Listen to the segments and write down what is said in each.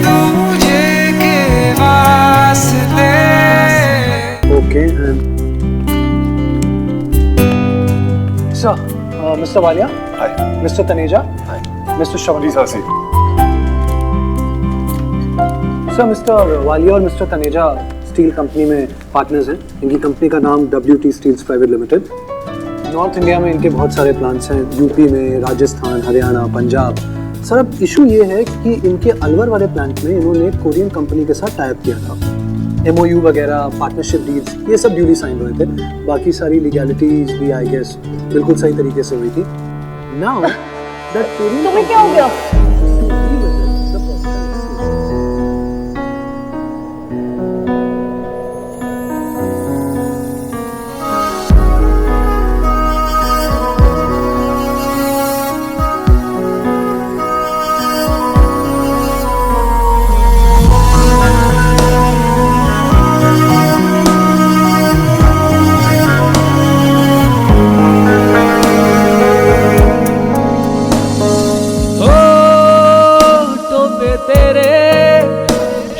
दूजे के वास्ते। Okay sir, Mr Walia, hi, Mr Taneja, hi, Mr Shravan. Please see. Sir, Mr Walia और मिस्टर तनेजा स्टील कंपनी में पार्टनर्स हैं। इनकी कंपनी का नाम WT steels private limited. North India में इनके बहुत सारे प्लांट्स हैं, यूपी में, राजस्थान, हरियाणा, पंजाब। सर, अब इशू ये है कि इनके अलवर वाले प्लांट में इन्होंने कोरियन कंपनी के साथ टाई अप किया था। MOU वगैरह, पार्टनरशिप डील्स, ये सब ड्यूली साइन हुए थे। बाकी सारी लीगैलिटीज भी आई गेस बिल्कुल सही तरीके से हुई थी। नाउ दैट कोरियन, तुम्हें क्या हो गया?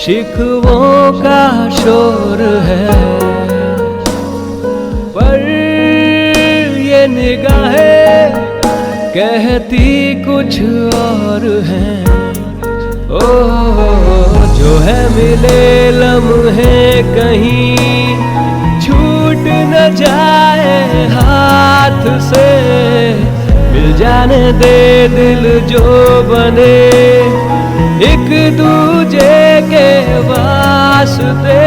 शिकवों का शोर है, पर ये निगाहें कहती कुछ और है। ओ जो है मिले लम्हे कहीं छूट न जाए हाथ से, मिल जाने दे दिल जो बने एक दूजे के वास्ते।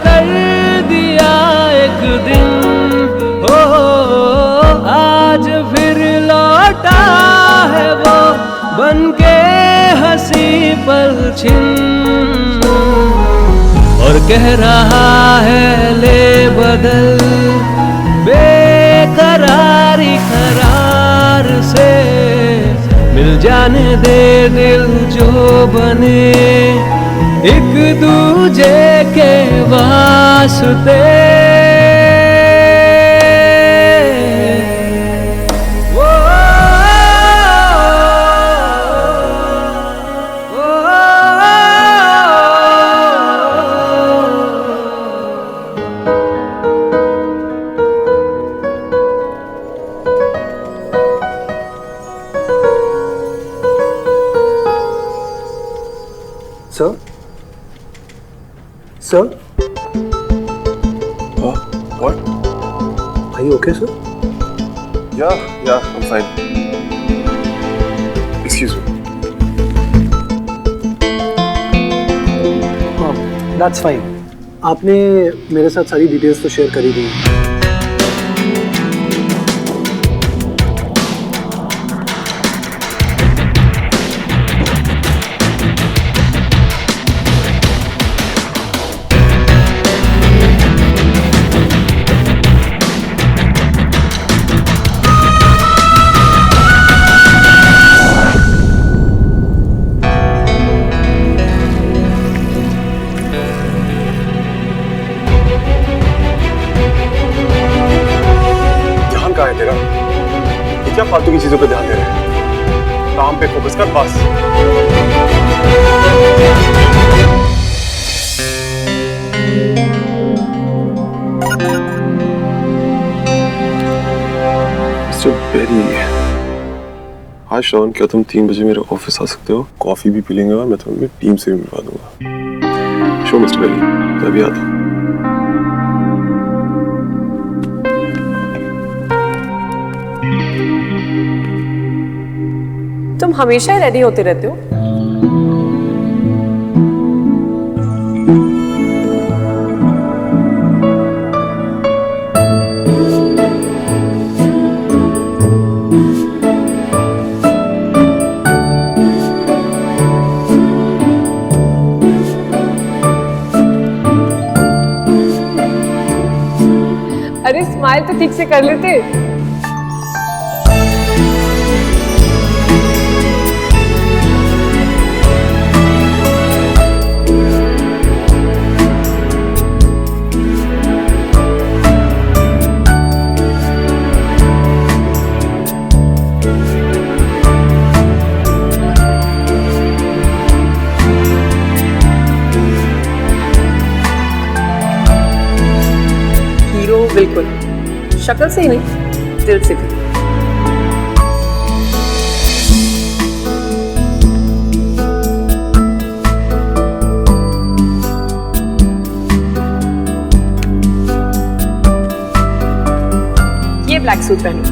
कर दिया एक दिन, हो आज फिर लौटा है वो बनके हंसी पलछिन, और कह रहा है ले बदल बेकरारी करार से, मिल जाने दे दिल जो बने एक दूजे के वास्ते। Sir, sir, what? Are you okay, sir? Yeah, I'm fine. Excuse me. That's fine. आपने मेरे साथ सारी डिटेल्स तो शेयर करी दी। है तेरा? ये क्या फालतू की चीजों पे ध्यान दे रहे हैं? काम पे फोकस कर बस। मिस्टर बेरी, हाय शॉन, क्या तुम 3 बजे मेरे ऑफिस आ सकते हो? कॉफी भी पी लेंगे और मैं तुम्हें टीम से भी मिलवा दूंगा। शो मिस्टर बेरी, मैं भी आता हूँ। तुम हमेशा ही रेडी होते रहते हो। स्माइल तो ठीक से कर लेते। बिल्कुल, शक्ल से ही नहीं, दिल से भी। ये ब्लैक सूट पहनो।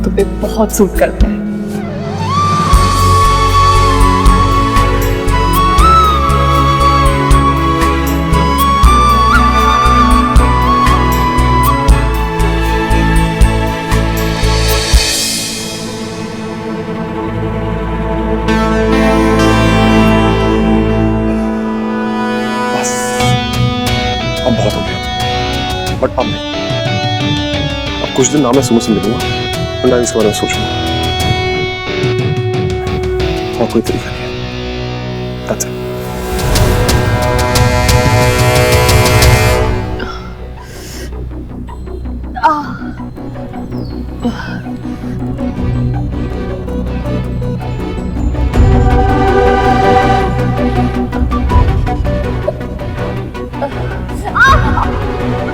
तुम्हें बहुत सूट करता है। अब बहुत हो गया, बट अब नहीं। अब कुछ दिन ना मैं सुमन से मिलूंगा और ना इसके बारे में सोचूंगा, और कोई तरीका नहीं है। That's it.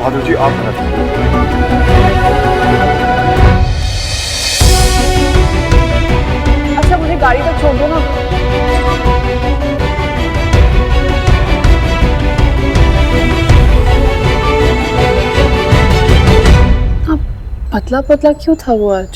बहादुर जी आप अच्छा मुझे गाड़ी तक छोड़ दो ना। पतला पतला क्यों था वो आज?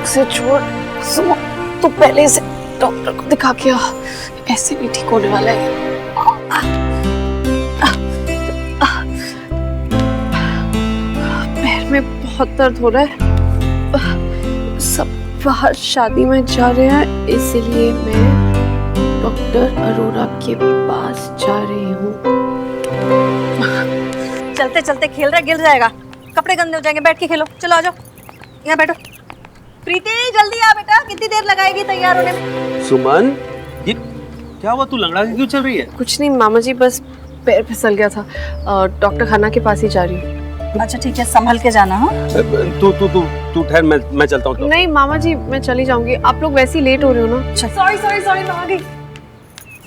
उसे छोड़ सुनो, तो पहले से डॉक्टर को दिखा के आ, ऐसे नहीं ठीक होने वाला है। पैर में बहुत दर्द हो रहा है, सब बाहर शादी में जा रहे हैं, इसलिए मैं डॉक्टर अरोरा के पास जा रही हूँ। चलते चलते खेल रहा गिर जाएगा, कपड़े गंदे हो जाएंगे, बैठ के खेलो। चलो आ जाओ, यहाँ बैठो। प्रीति जल्दी आ बेटा, कितनी देर लगाएगी तैयार होने में? सुमन, ये क्या हुआ? तू लंगड़ा के क्यों चल रही है? कुछ नहीं मामा जी, बस पैर फिसल गया था, डॉक्टर खाना के पास ही जा रही हूँ। अच्छा ठीक है, संभल के जाना। हाँ तू ठहर, मैं चलता हूँ। नहीं मामा जी मैं चली जाऊंगी, आप लोग वैसे ही लेट हो रहे हो ना। सॉरी सॉरी सॉरी, मैं आ गई।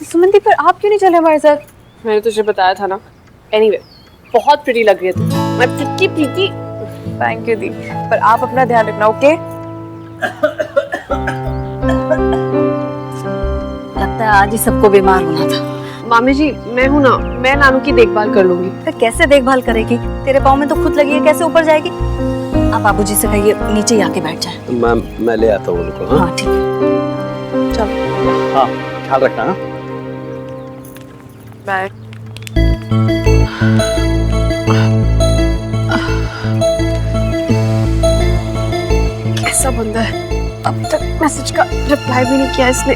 सुमंती पर आप क्यों नहीं चले हमारे साथ? मैंने तुझे बताया था ना। एनीवे, बहुत प्रिटी लग रही है तू। मैं प्रीति प्रीति। थैंक यू दी, पर आप अपना ध्यान रखना, ओके? लगता है आज ही सबको बीमार होना था। मामी जी मैं हूँ ना, मैं नानू की देखभाल कर लूंगी। तो कैसे देखभाल करेगी? तेरे पाँव में तो खुद लगी है, कैसे ऊपर जाएगी? आप बाबूजी से कहिए नीचे ही आके बैठ जाए। मैं ले आता हूँ उनको। हाँ ठीक है, चलो। हाँ ख्याल रखना। बाय। कैसा बंदा है, अब तक मैसेज का रिप्लाई भी नहीं किया इसने।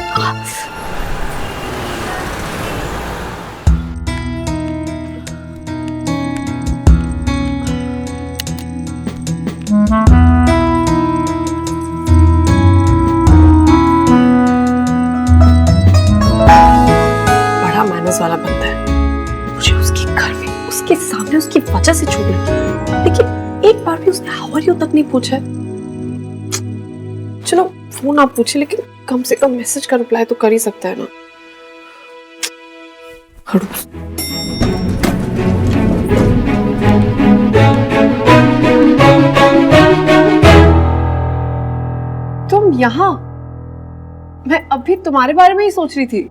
बड़ा मैनर्स वाला बंदा है, मुझे उसके घर में उसके सामने उसकी वजह से चोट लगी, लेकिन एक बार भी उसने हाउ आर यू तक नहीं पूछा है। चलो फोन आप पूछे, लेकिन कम से कम मैसेज का रिप्लाई तो कर ही सकता है ना। खड़ूस। तुम यहाँ? मैं अभी तुम्हारे बारे में ही सोच रही थी।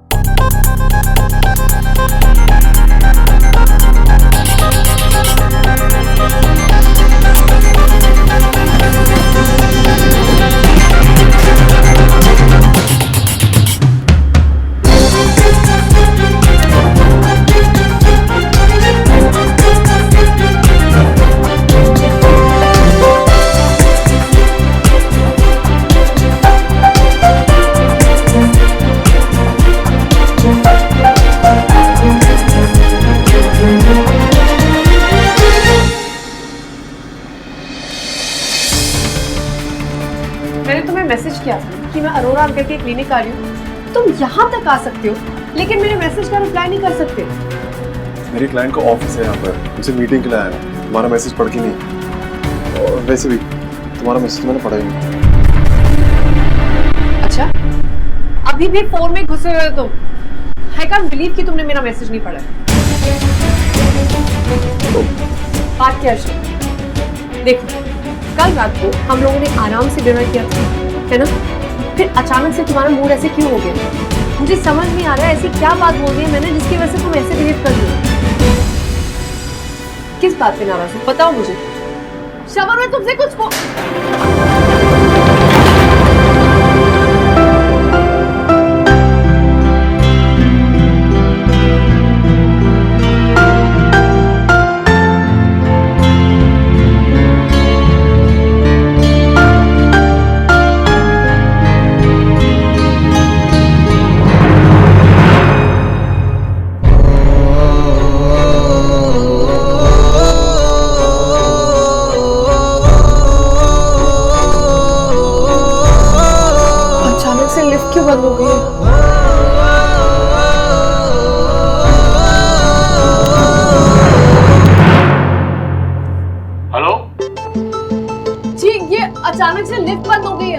मैंने तुम्हें मैसेज किया था कि मैं अरोरा अंकल के क्लिनिक आ रही हूँ, तुम यहाँ तक आ सकते हो, लेकिन मेरे मैसेज का रिप्लाई नहीं कर सकते। मेरे क्लाइंट का ऑफिस है यहाँ पर, उनसे मीटिंग के लिए आया हूँ। तुम्हारा मैसेज पढ़ के नहीं, और वैसे भी तुम्हारा मैसेज मैंने पढ़ा ही नहीं। अच्छा, अभी भी फोन में घुसे हुए हो तुम। I can't believe कि तुमने मेरा मैसेज नहीं पढ़ा है। बात क्या है? देखो, कल रात को हम लोगों ने आराम से डिनर किया था, है ना? फिर अचानक से तुम्हारा मूड ऐसे क्यों हो गया? मुझे समझ नहीं आ रहा है ऐसी क्या बात बोल दी है मैंने जिसकी वजह से तुम ऐसे बिहेव कर रही हो। किस बात पे नाराज हो? बताओ मुझे। शवन, मैं तुमसे कुछ क्यों बंद हो गई है? हेलो जी, ये अचानक से लिफ्ट बंद हो गई है।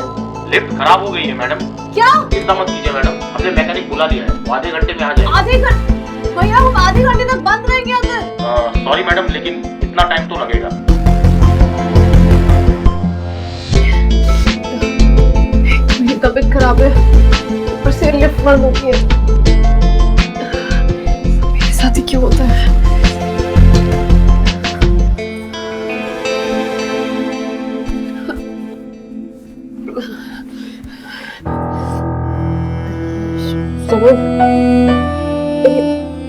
लिफ्ट खराब हो गई है मैडम। क्या? चिंता मत कीजिए मैडम, हमने मैकेनिक बुला दिया है, वो आधे घंटे में आ जाएगा। आधे घंटे? भैया, हम आधे घंटे तक बंद रहेंगे अंदर। सॉरी मैडम, लेकिन इतना टाइम तो लगेगा। मेरी तबीयत खराब है, ऊपर से लिफ्ट बंद हो गई है। मेरे साथ ही क्यों होता है?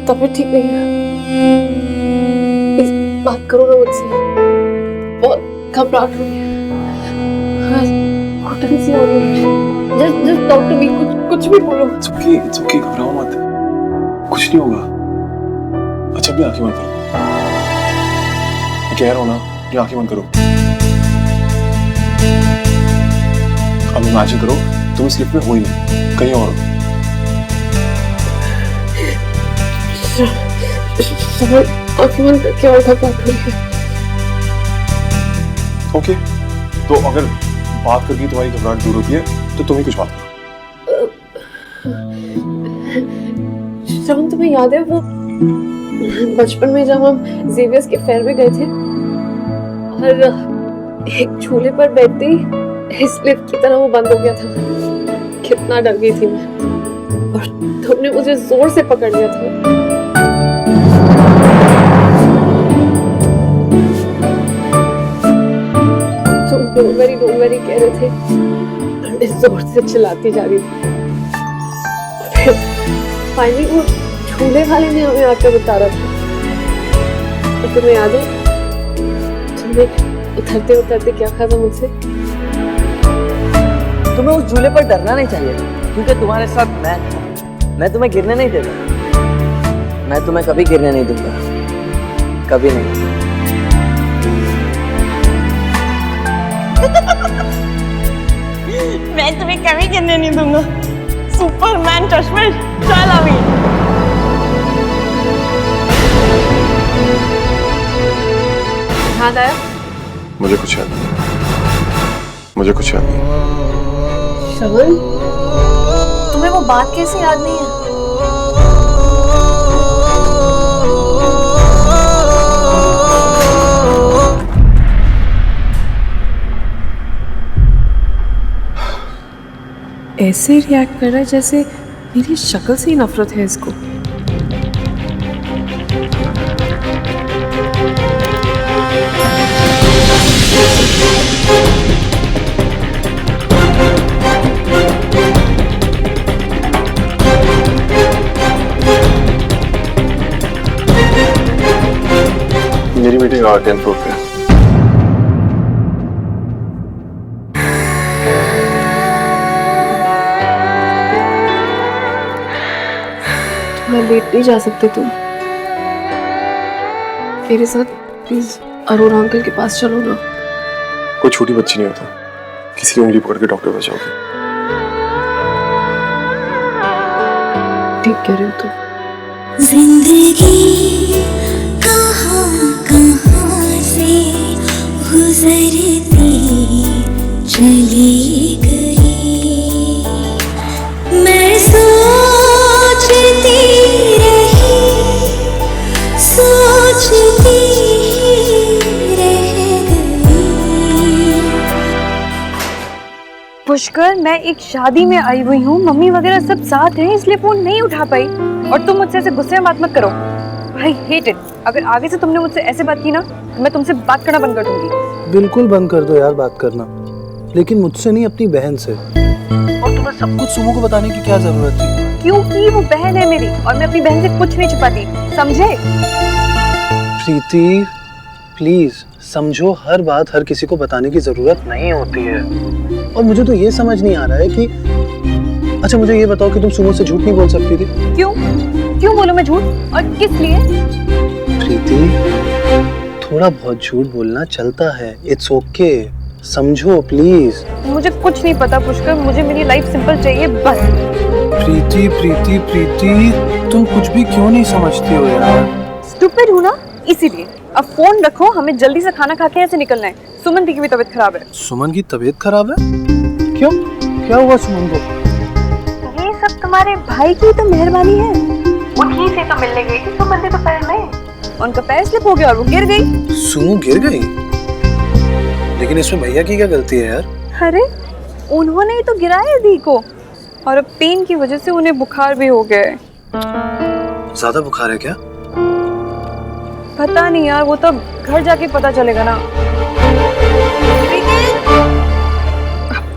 तबीयत ठीक नहीं है, प्लीज बात करो ना मुझसे। बहुत घबराहट हो रही है, घुटन सी हो रही है। जस्ट टॉक टू मी, कुछ भी बोलो। It's okay, घबराओ मत, कुछ नहीं होगा। अच्छा, अभी आंखें बंद करो। मैं कह रहा हूँ ना, ये आंखें बंद करो। अब इमेजिन करो तुम इस लिफ्ट में हो ही नहीं, कहीं और हो। आंखें बंद करके और घबराहट हो रही है। ओके, तो अगर बात करके तुम्हारी घबराहट दूर होती है तो तुम ही कुछ बात करो। श्रवण, तुम्हें याद है वो बचपन में जब हम जेवियर्स के फेयर में गए थे और एक झूले पर बैठते ही इस लिफ्ट की तरह वो बंद हो गया था। कितना डर गई थी मैं, और तुमने मुझे जोर से पकड़ लिया था। तुम डोंट वरी कह रहे थे, मैं जोर से चिल्लाती जा रही थी। फिर फाइनली वो झूले वाले ने हमें आकर उतारा था। और तुम्हें याद है तुमने उतरते उतरते क्या कहा था मुझसे? तुम्हें उस झूले पर डरना नहीं चाहिए, क्योंकि तुम्हारे साथ मैं तुम्हें गिरने नहीं देता। मैं तुम्हें कभी गिरने नहीं दूंगा, कभी नहीं। मैं तुम्हें कभी गिरने नहीं दूंगा। सुपरमैन चश्मिश, चल अभी। याद आया? मुझे कुछ याद नहीं, मुझे कुछ याद नहीं। श्रवण, तुम्हें वो बात कैसे याद नहीं है? ऐसे रिएक्ट कर रहा है जैसे मेरी शक्ल से ही नफरत है इसको। मेरी मीटिंग 10 फ्लोर पे है। मैं लेट नहीं जा सकते तुम मेरे साथ प्लीज अरोरा अंकल के पास चलो ना। कोई छोटी बच्ची नहीं होता किसी की उंगली पकड़ के डॉक्टर पास जाओगे। ठीक कह रहे हो तुम। जिंदगी कहाँ कहाँ से गुजरती चली गई, मैं सोचती रही सोचती रह गई। पुष्कर, मैं एक शादी में आई हुई हूँ, मम्मी वगैरह सब साथ हैं, इसलिए फोन नहीं उठा पाई। और तुम मुझसे ऐसे गुस्से में बात मत करो। I hate it. अगर आगे से तुमने मुझसे ऐसे बात की ना, तो मैं तुमसे बात करना बंद कर दूंगी। बिल्कुल बंद कर दो यार बात करना, लेकिन मुझसे नहीं, अपनी बहन से। और तुम्हें सब कुछ सुमो को बताने की क्या जरूरत थी? क्योंकि वो बहन है मेरी, और मैं अपनी बहन से कुछ नहीं छुपाती, समझे? प्रीति प्लीज समझो, हर बात हर किसी को बताने की जरूरत नहीं होती है। और मुझे तो ये समझ नहीं आ रहा है कि, अच्छा मुझे ये बताओ कि तुम सुमो से झूठ नहीं बोल सकती थी? क्यों क्यों बोलूं मैं झूठ, और किस लिए? प्रीति थोड़ा बहुत झूठ बोलना चलता है, इट्स ओके, समझो प्लीज। मुझे कुछ नहीं पता पुष्कर, मुझे मेरी लाइफ सिंपल चाहिए बस। प्रीति प्रीति प्रीति तुम कुछ भी क्यों नहीं समझती हो यार? स्टूपिड हूँ ना, इसीलिए। अब फोन रखो, हमें जल्दी से खाना खा के ऐसे निकलना है। सुमन दी की भी तबीयत खराब है। सुमन की तबीयत खराब है? क्यों, क्या हुआ सुमन को? ये सब तुम्हारे भाई की तो मेहरबानी है। उन्हीं से तो मिलने गई थी सुमन दी दोपहर में, उनका पैर स्लिप हो गया और वो गिर गई। सुमो गिर गई? लेकिन इसमें भैया की क्या गलती है यार? अरे उन्होंने ही तो गिराया दी को, और अब पेन की वजह से उन्हें बुखार भी हो गया है। ज्यादा बुखार है क्या? पता नहीं यार, वो तो घर जाके पता चलेगा ना।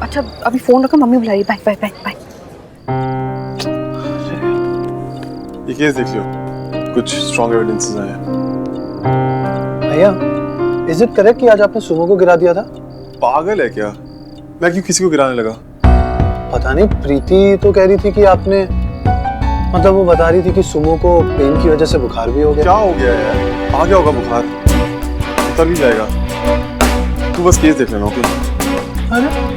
अच्छा अभी फोन रखो, मम्मी बुला रही है। Bye bye bye bye. ये केस देख लियो, कुछ स्ट्रॉन्ग एविडेंसेस आए हैं। भैया इज इट करेक्ट कि आज आपने सुमो को गिरा दिया था? पागल है क्या? मैं क्यों किसी को गिराने लगा? पता नहीं, प्रीति तो कह रही थी कि आपने, मतलब वो बता रही थी कि सुमो को पेन की वजह से बुखार भी हो गया। क्या हो गया यार? आ गया होगा बुखार, उतर भी जाएगा। तू बस केस देख लेना, ओके? अरे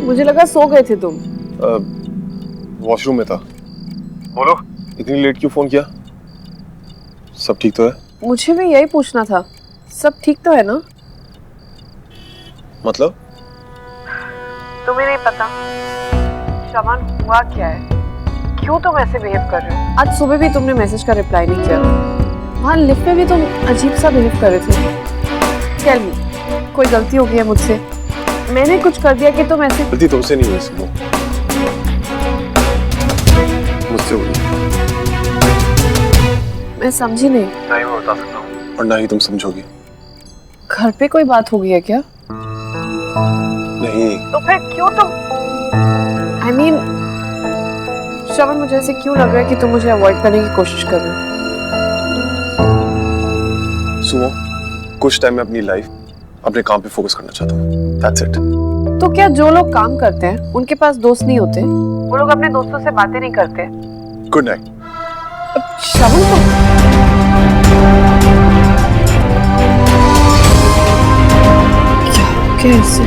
मुझे लगा सो गए थे तुम। वॉशरूम में था। बोलो, इतनी लेट क्यों फोन किया? सब ठीक तो है? मुझे भी यही पूछना था, सब ठीक तो है ना? मतलब? तुम्हें नहीं पता शबान हुआ क्या है, क्यों तुम ऐसे बिहेव कर रहे हो? आज सुबह भी तुमने मैसेज का रिप्लाई नहीं किया, वहाँ लिफ्ट में भी तुम अजीब सा बिहेव कर रहे थे। टेल मी, कोई गलती हो गई है मुझसे? मैंने कुछ कर दिया कि तुम ऐसे? गलती तुमसे नहीं हुई सुमो, मुझसे हुई। मैं समझी नहीं। नहीं मैं बता सकता हूँ, और ना ही तुम समझोगी। घर पे कोई बात हो गई है क्या? नहीं। तो फिर क्यों तुम, I mean, श्रवण मुझे ऐसे क्यों लग रहा है कि तुम मुझे अवॉइड करने की कोशिश कर रहे हो? सुमो, कुछ टाइम में अपनी लाइफ, अपने काम पे फोकस करना चाहता हूँ। That's it. तो क्या जो लोग काम करते हैं उनके पास दोस्त नहीं होते? वो लोग अपने दोस्तों से बातें नहीं करते? Good night. श्रवण तो क्या कैसे